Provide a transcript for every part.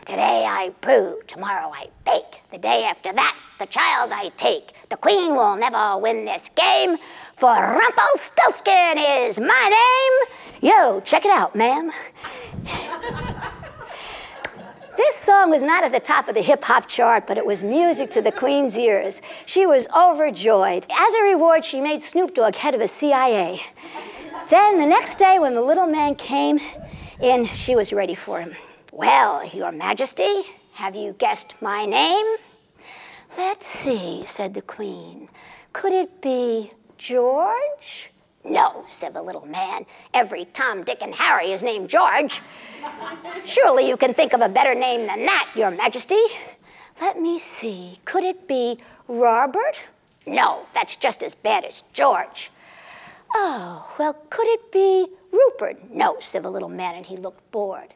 Today I brew, tomorrow I bake. The day after that, the child I take. The queen will never win this game, for Rumpelstilskin is my name. Yo, check it out, ma'am. This song was not at the top of the hip-hop chart, but it was music to the Queen's ears. She was overjoyed. As a reward, she made Snoop Dogg head of the CIA. Then the next day, when the little man came in, she was ready for him. Well, Your Majesty, have you guessed my name? Let's see, said the Queen. Could it be George? No, said the little man. Every Tom, Dick, and Harry is named George. Surely you can think of a better name than that, Your Majesty. Let me see. Could it be Robert? No, that's just as bad as George. Oh, well, could it be Rupert? No, said the little man, and he looked bored.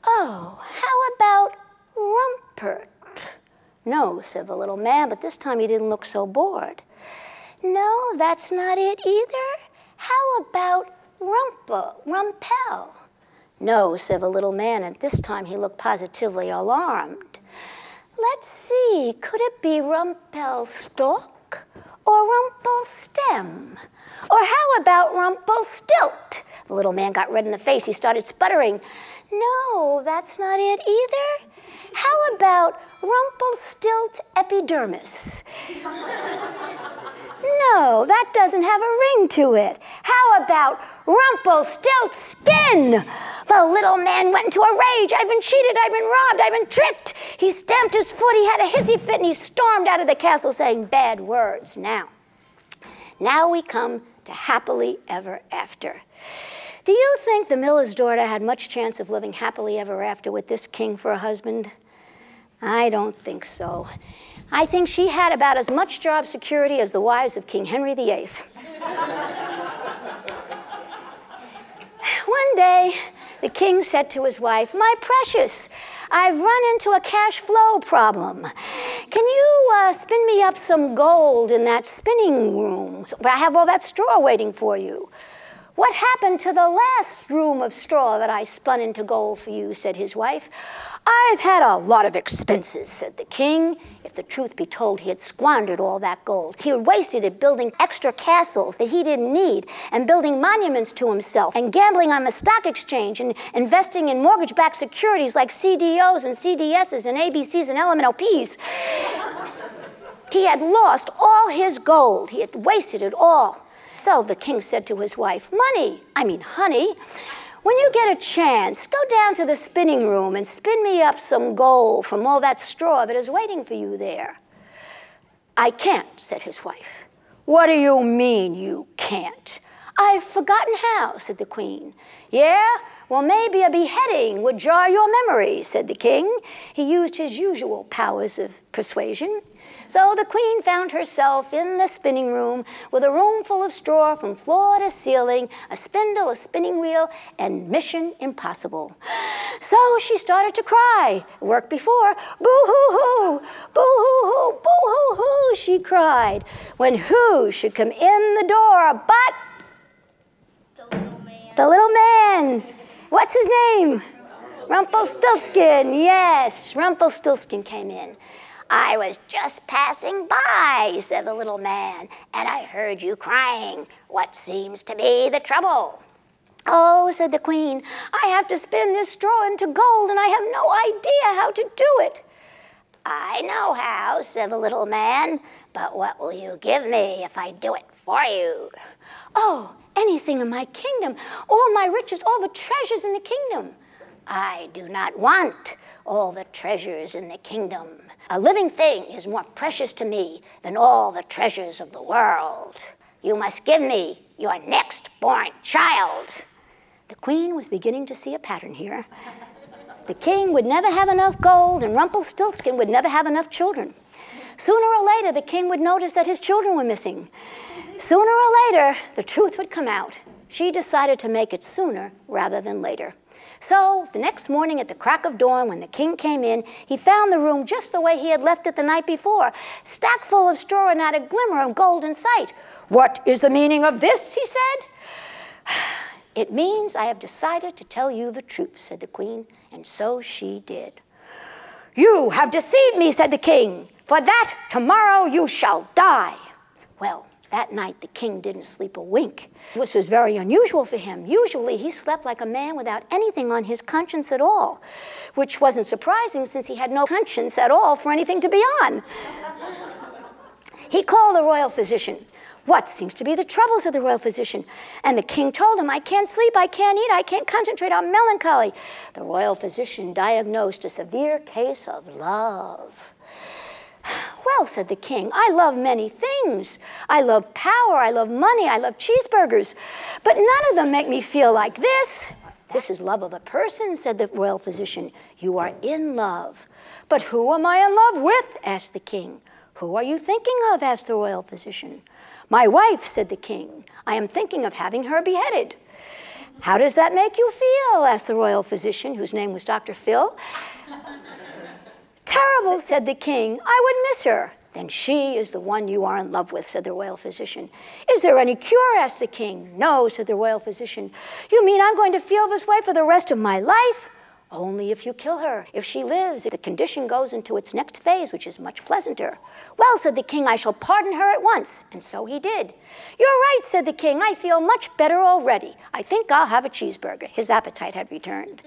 Oh, how about Rumpert? No, said the little man, but this time he didn't look so bored. No, that's not it either. How about Rumpel? No, said the little man, and this time he looked positively alarmed. Let's see, could it be Rumpelstilk or Rumpelstem? Or how about Rumpelstilt? The little man got red in the face. He started sputtering. No, that's not it either. How about Rumpelstilt epidermis? No, that doesn't have a ring to it. How about Rumpelstiltskin? The little man went into a rage. I've been cheated, I've been robbed, I've been tricked. He stamped his foot, he had a hissy fit, and he stormed out of the castle saying bad words. Now we come to happily ever after. Do you think the miller's daughter had much chance of living happily ever after with this king for a husband? I don't think so. I think she had about as much job security as the wives of King Henry VIII. One day, the king said to his wife, "My precious, I've run into a cash flow problem. Can you spin me up some gold in that spinning room? I have all that straw waiting for you." "What happened to the last room of straw that I spun into gold for you?" said his wife. "I've had a lot of expenses," said the king. If the truth be told, he had squandered all that gold. He had wasted it building extra castles that he didn't need, and building monuments to himself, and gambling on the stock exchange, and investing in mortgage-backed securities like CDOs and CDSs and ABCs and LMNOPs. He had lost all his gold. He had wasted it all. So the king said to his wife, honey, when you get a chance, go down to the spinning room and spin me up some gold from all that straw that is waiting for you there." "I can't," said his wife. "What do you mean you can't?" "I've forgotten how," said the queen. "Yeah? Well, maybe a beheading would jar your memory," said the king. He used his usual powers of persuasion. So the queen found herself in the spinning room with a room full of straw from floor to ceiling, a spindle, a spinning wheel, and mission impossible. So she started to cry. It worked before. "Boo-hoo-hoo, boo-hoo-hoo, boo-hoo-hoo," she cried, when who should come in the door but the little man. The little man. What's his name? Rumpelstiltskin. Yes, Rumpelstiltskin came in. "I was just passing by," said the little man, "and I heard you crying. What seems to be the trouble?" "Oh," said the queen, "I have to spin this straw into gold, and I have no idea how to do it." "I know how," said the little man, "but what will you give me if I do it for you?" "Oh, anything in my kingdom, all my riches, all the treasures in the kingdom." "I do not want all the treasures in the kingdom. A living thing is more precious to me than all the treasures of the world. You must give me your next born child." The queen was beginning to see a pattern here. The king would never have enough gold, and Rumpelstiltskin would never have enough children. Sooner or later, the king would notice that his children were missing. Sooner or later, the truth would come out. She decided to make it sooner rather than later. So the next morning at the crack of dawn, when the king came in, he found the room just the way he had left it the night before, stacked full of straw and not a glimmer of gold in sight. "What is the meaning of this?" he said. "It means I have decided to tell you the truth," said the queen, And so she did. "You have deceived me," said the king. "For that, tomorrow you shall die." Well, that night the king didn't sleep a wink. This was very unusual for him. Usually he slept like a man without anything on his conscience at all, which wasn't surprising since he had no conscience at all for anything to be on. He called the royal physician. "What seems to be the trouble?" said the royal physician. And the king told him, "I can't sleep, I can't eat, I can't concentrate, I'm melancholy." The royal physician diagnosed a severe case of love. "Well," said the king, "I love many things. I love power, I love money, I love cheeseburgers, but none of them make me feel like this." "This is love of a person," said the royal physician. "You are in love." "But who am I in love with?" asked the king. "Who are you thinking of?" asked the royal physician. "My wife," said the king. "I am thinking of having her beheaded." "How does that make you feel?" asked the royal physician, whose name was Dr. Phil. "Terrible," said the king. "I would miss her." "Then she is the one you are in love with," said the royal physician. "Is there any cure?" asked the king. "No," said the royal physician. "You mean I'm going to feel this way for the rest of my life?" "Only if you kill her. If she lives, the condition goes into its next phase, which is much pleasanter." "Well," said the king, "I shall pardon her at once." And so he did. "You're right," said the king. "I feel much better already. I think I'll have a cheeseburger." His appetite had returned.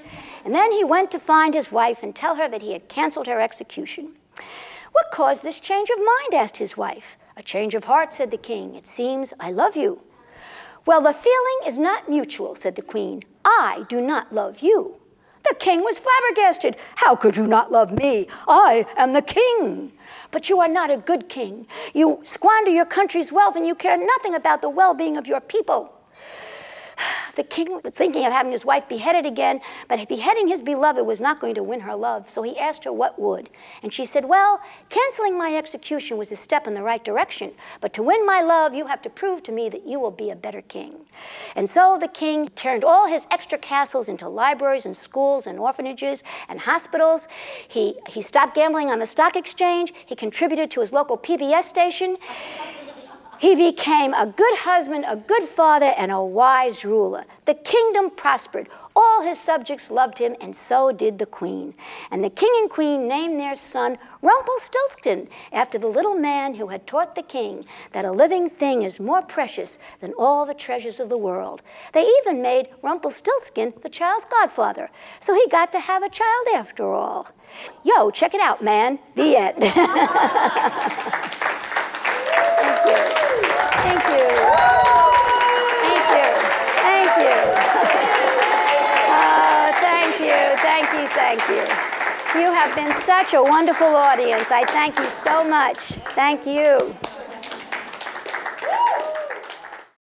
And then he went to find his wife and tell her that he had canceled her execution. "What caused this change of mind?" asked his wife. "A change of heart," said the king. "It seems I love you." "Well, the feeling is not mutual," said the queen. "I do not love you." The king was flabbergasted. "How could you not love me? I am the king." "But you are not a good king. You squander your country's wealth and you care nothing about the well-being of your people." The king was thinking of having his wife beheaded again, but beheading his beloved was not going to win her love, so he asked her what would. And she said, "Well, canceling my execution was a step in the right direction, but to win my love, you have to prove to me that you will be a better king." And so the king turned all his extra castles into libraries and schools and orphanages and hospitals. He stopped gambling on the stock exchange. He contributed to his local PBS station. He became a good husband, a good father, and a wise ruler. The kingdom prospered. All his subjects loved him, and so did the queen. And the king and queen named their son Rumpelstilskin, after the little man who had taught the king that a living thing is more precious than all the treasures of the world. They even made Rumpelstiltskin the child's godfather, so he got to have a child after all. Yo, check it out, man. The end. Thank you. Thank you. Thank you. Oh, thank you. Thank you. Thank you. You have been such a wonderful audience. I thank you so much. Thank you.